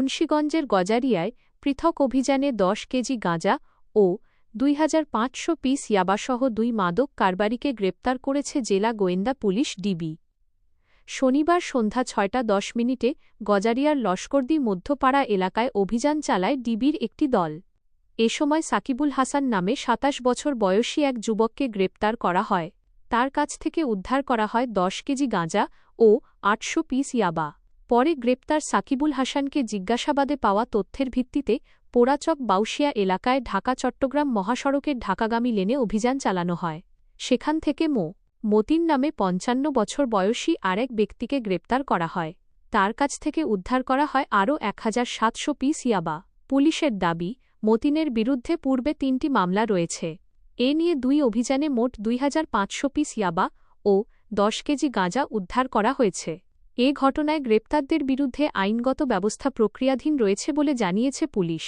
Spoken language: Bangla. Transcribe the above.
মুন্সিগঞ্জের গজারিয়ায় পৃথক অভিযানে ১০ কেজি গাঁজা ও ২৫০০ পিস ইয়াবাসহ ২ মাদক কারবারিকে গ্রেপ্তার করেছে জেলা গোয়েন্দা পুলিশ ডিবি। শনিবার সন্ধ্যা ৬টা ১০ গজারিয়ার লস্করদী মধ্যপাড়া এলাকায় অভিযান চালায় ডিবির একটি দল। এ সময় সাকিবুল হাসান নামে ২৭ বছর বয়সী এক যুবককে গ্রেপ্তার করা হয়। তার কাছ থেকে উদ্ধার করা হয় ১০ কেজি গাঁজা ও ৮০০ পিস ইয়াবা। পরে গ্রেপ্তার সাকিবুল হাসানকে জিজ্ঞাসাবাদে পাওয়া তথ্যের ভিত্তিতে পোড়াচক বাউশিয়া এলাকায় ঢাকা-চট্টগ্রাম মহাসড়কের ঢাকাগামী লেনে অভিযান চালানো হয়। সেখান থেকে মতিন নামে ৫৫ বছর বয়সী আরেক ব্যক্তিকে গ্রেপ্তার করা হয়। তার কাছ থেকে উদ্ধার করা হয় আরও ১৭০০ পিস ইয়াবা। পুলিশের দাবি, মতিনের বিরুদ্ধে পূর্বে ৩টি মামলা রয়েছে। এ নিয়ে ২ অভিযানে মোট ২৫০০ পিস ইয়াবা ও ১০ কেজি গাঁজা উদ্ধার করা হয়েছে। এ ঘটনায় গ্রেপ্তারদের বিরুদ্ধে আইনগত ব্যবস্থা প্রক্রিয়াধীন রয়েছে বলে জানিয়েছে পুলিশ।